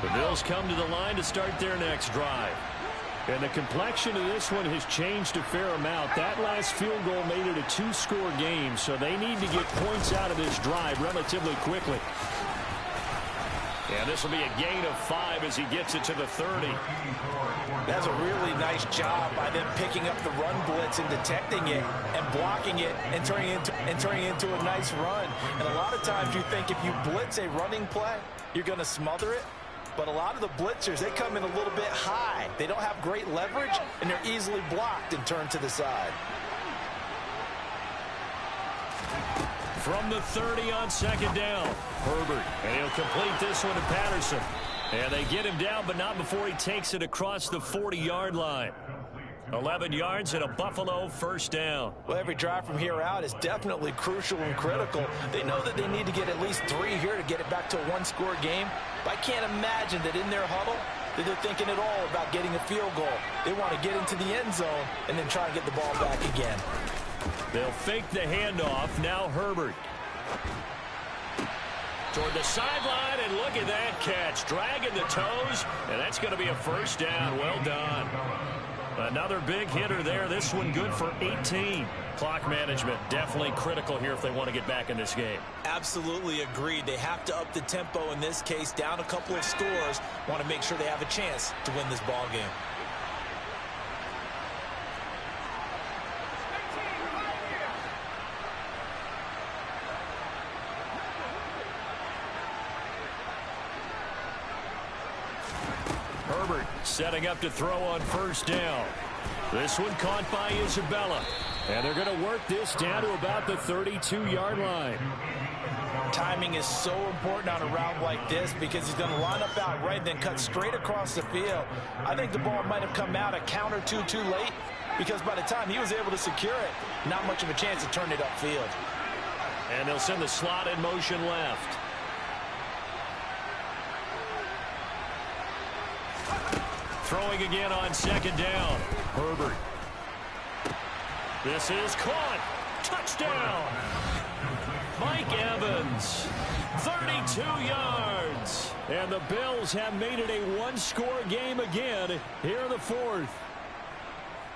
The Bills come to the line to start their next drive. And the complexion of this one has changed a fair amount. That last field goal made it a 2-score game, so they need to get points out of this drive relatively quickly. And this will be a gain of 5 as he gets it to the 30. That's a really nice job by them picking up the run blitz and detecting it and blocking it and turning it into a nice run. And a lot of times you think if you blitz a running play, you're going to smother it. But a lot of the blitzers, they come in a little bit high. They don't have great leverage, and they're easily blocked and turned to the side. From the 30 on 2nd down, Herbert. And he'll complete this one to Patterson. And they get him down, but not before he takes it across the 40-yard line. 11 yards and a Buffalo 1st down. Well, every drive from here out is definitely crucial and critical. They know that they need to get at least 3 here to get it back to a 1-score game. But I can't imagine that in their huddle that they're thinking at all about getting a field goal. They want to get into the end zone and then try and get the ball back again. They'll fake the handoff. Now Herbert. Toward the sideline, and look at that catch. Dragging the toes, and that's going to be a 1st down. Well done. Another big hitter there. This one good for 18. Clock management definitely critical here if they want to get back in this game. Absolutely agreed. They have to up the tempo in this case, down a couple of scores. Want to make sure they have a chance to win this ball game. Herbert setting up to throw on 1st down. This one caught by Isabella. And they're going to work this down to about the 32-yard line. Timing is so important on a route like this because he's going to line up out right, then cut straight across the field. I think the ball might have come out a count or two too late because by the time he was able to secure it, not much of a chance to turn it upfield. And they'll send the slot in motion left. Throwing again on 2nd down. Herbert. This is caught. Touchdown. Mike Evans. 32 yards. And the Bills have made it a 1-score game again here in the 4th.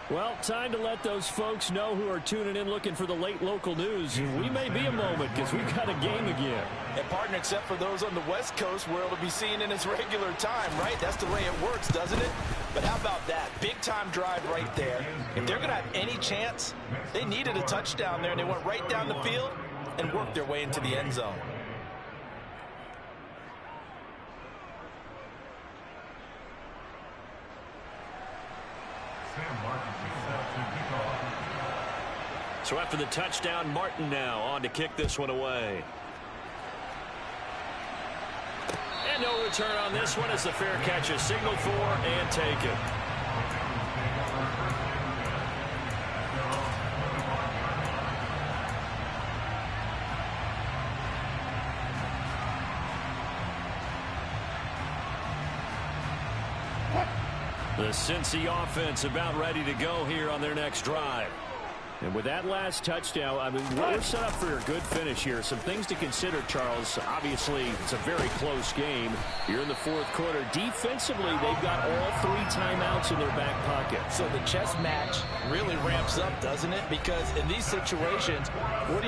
Well, time to let those folks know who are tuning in looking for the late local news. We may be a moment because we've got a game again. And, partner, except for those on the West Coast where it'll be seen in its regular time, right? That's the way it works, doesn't it? But how about that? Big-time drive right there. If they're going to have any chance, they needed a touchdown there, and they went right down the field and worked their way into the end zone. So after the touchdown, Martin now on to kick this one away. And no return on this one as the fair catch is signaled for and taken. The Cincy offense about ready to go here on their next drive. And with that last touchdown, I mean, we're set up for a good finish here. Some things to consider, Charles. Obviously, it's a very close game. You're in the fourth quarter. Defensively, they've got all 3 timeouts in their back pocket. So the chess match really ramps up, doesn't it? Because in these situations, what do?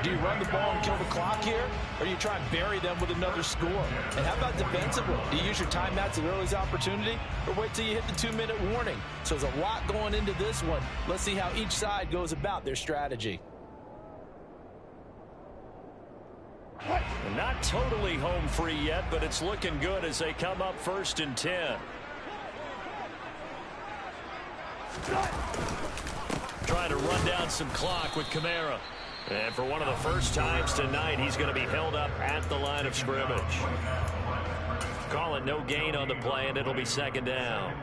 Do you run the ball and kill the clock here? Or do you try and bury them with another score? And how about defensively? Do you use your timeouts at earliest opportunity? Or wait till you hit the 2-minute warning? So there's a lot going into this one. Let's see how each side goes about their strategy. Not totally home free yet, but it's looking good as they come up 1st and 10. Trying to run down some clock with Kamara. And for one of the first times tonight, he's going to be held up at the line of scrimmage. Call it no gain on the play, and it'll be 2nd down.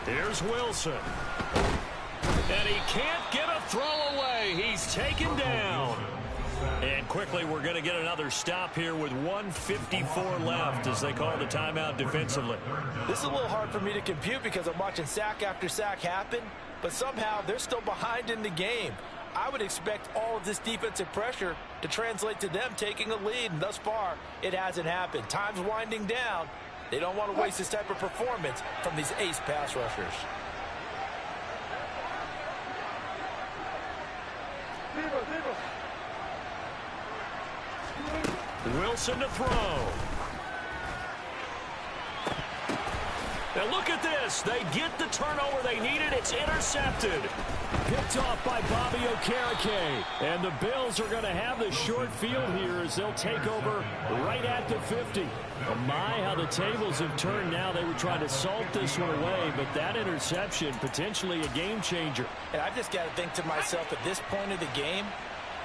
Here's Wilson. And he can't get a throw away. He's taken down. And quickly we're going to get another stop here with 1:54 left as they call the timeout defensively. This is a little hard for me to compute because I'm watching sack after sack happen, but somehow they're still behind in the game. I would expect all of this defensive pressure to translate to them taking a lead, and thus far it hasn't happened. Time's winding down. They don't want to waste this type of performance from these ace pass rushers. Wilson to throw. Now look at this. They get the turnover they needed. It's intercepted. Picked off by Bobby Okereke. And the Bills are going to have the short field here as they'll take over right at the 50. Oh my, how the tables have turned now. They were trying to salt this one away, but that interception, potentially a game changer. And I just got to think to myself, at this point of the game,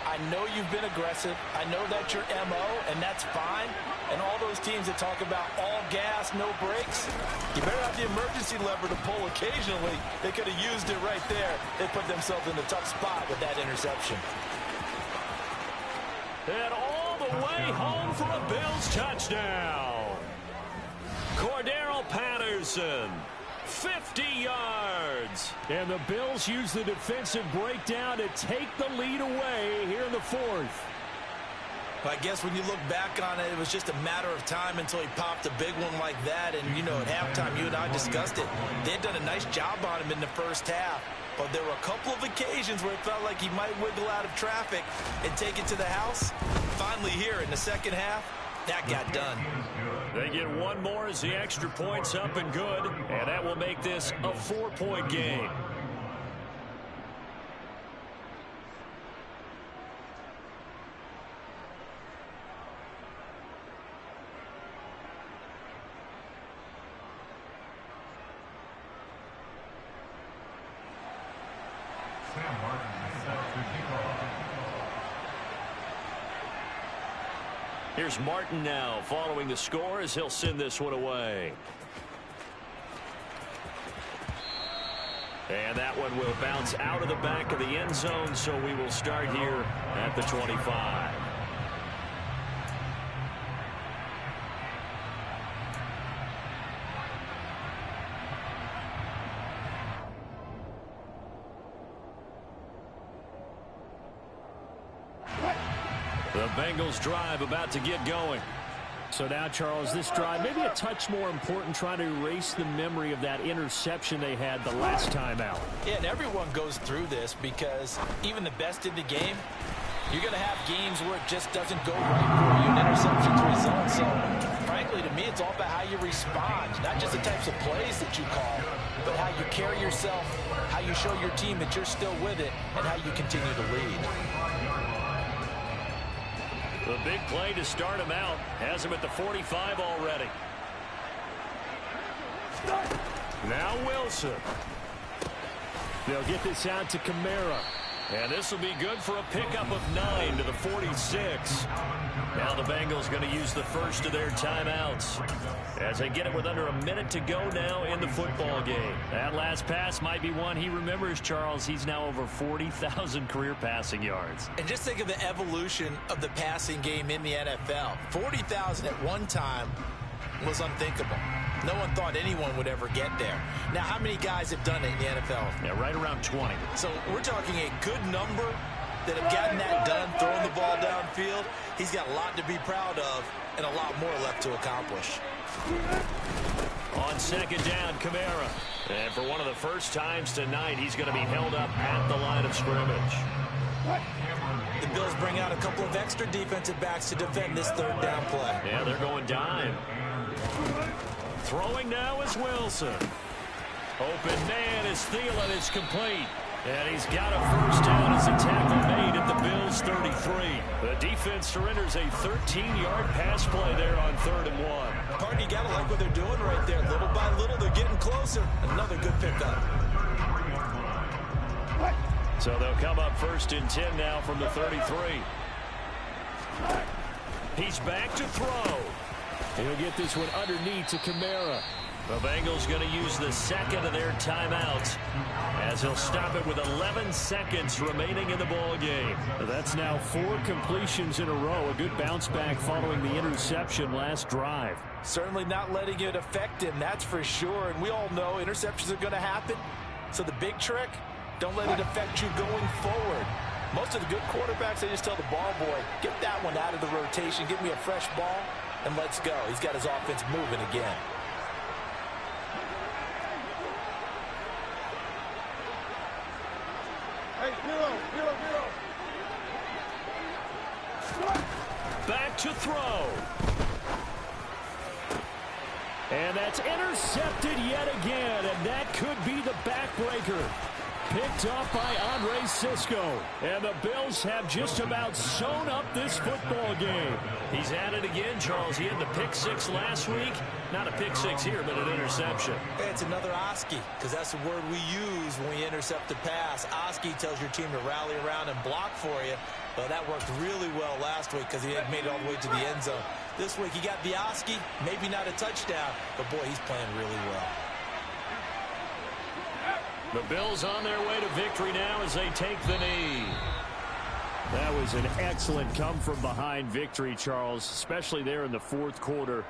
I know you've been aggressive. I know that's your MO, and that's fine. And all those teams that talk about all gas, no brakes, you better have the emergency lever to pull occasionally. They could have used it right there. They put themselves in a tough spot with that interception. And all the way home for a Bills touchdown. Cordero Patterson, 50 yards. And the Bills use the defensive breakdown to take the lead away here in the fourth. I guess when you look back on it, it was just a matter of time until he popped a big one like that. And, you know, at halftime, you and I discussed it. They had done a nice job on him in the first half. But there were a couple of occasions where it felt like he might wiggle out of traffic and take it to the house. Finally here in the second half, that got done. They get one more as the extra point's up and good. And that will make this a 4-point game. Here's Martin now following the score as he'll send this one away. And that one will bounce out of the back of the end zone, so we will start here at the 25. The Bengals drive about to get going. So now, Charles, this drive maybe a touch more important, trying to erase the memory of that interception they had the last time out. Yeah, and everyone goes through this because even the best in the game, you're going to have games where it just doesn't go right for you and interceptions result. So, frankly, to me, it's all about how you respond, not just the types of plays that you call, but how you carry yourself, how you show your team that you're still with it, and how you continue to lead. The big play to start him out has him at the 45 already. Now Wilson. They'll get this out to Kamara. And this will be good for a pickup of 9 to the 46. Now the Bengals going to use the first of their timeouts as they get it with under a minute to go now in the football game. That last pass might be one he remembers, Charles. He's now over 40,000 career passing yards. And just think of the evolution of the passing game in the NFL. 40,000 at one time was unthinkable. No one thought anyone would ever get there. Now, how many guys have done it in the NFL? Yeah, right around 20. So we're talking a good number that have gotten that done, throwing the ball downfield. He's got a lot to be proud of and a lot more left to accomplish. On second down, Kamara. And for one of the first times tonight, he's going to be held up at the line of scrimmage. The Bills bring out a couple of extra defensive backs to defend this third down play. Yeah, they're going dime. Throwing now is Wilson. Open man is Thielen. It's complete. And he's got a first down as a tackle made at the Bills' 33. The defense surrenders a 13-yard pass play there on 3rd and 1. Pardon, you got to like what they're doing right there. Little by little, they're getting closer. Another good pickup. So they'll come up 1st and 10 now from the 33. He's back to throw. He'll get this one underneath to Kamara. The Bengals going to use the second of their timeouts as he'll stop it with 11 seconds remaining in the ball game. That's now 4 completions in a row. A good bounce back following the interception last drive. Certainly not letting it affect him, that's for sure. And we all know interceptions are going to happen. So the big trick, don't let it affect you going forward. Most of the good quarterbacks, they just tell the ball boy, get that one out of the rotation, give me a fresh ball, and let's go. He's got his offense moving again. Back to throw. And that's intercepted yet again, and that could be the backbreaker. Picked up by Andre Cisco. And the Bills have just about sewn up this football game. He's at it again, Charles. He had the pick 6 last week. Not a pick 6 here, but an interception. It's another Oski, because that's the word we use when we intercept a pass. Oski tells your team to rally around and block for you. But that worked really well last week because he had made it all the way to the end zone. This week he got the Oski, maybe not a touchdown, but boy, he's playing really well. The Bills on their way to victory now as they take the knee. That was an excellent come-from-behind victory, Charles, especially there in the 4th quarter.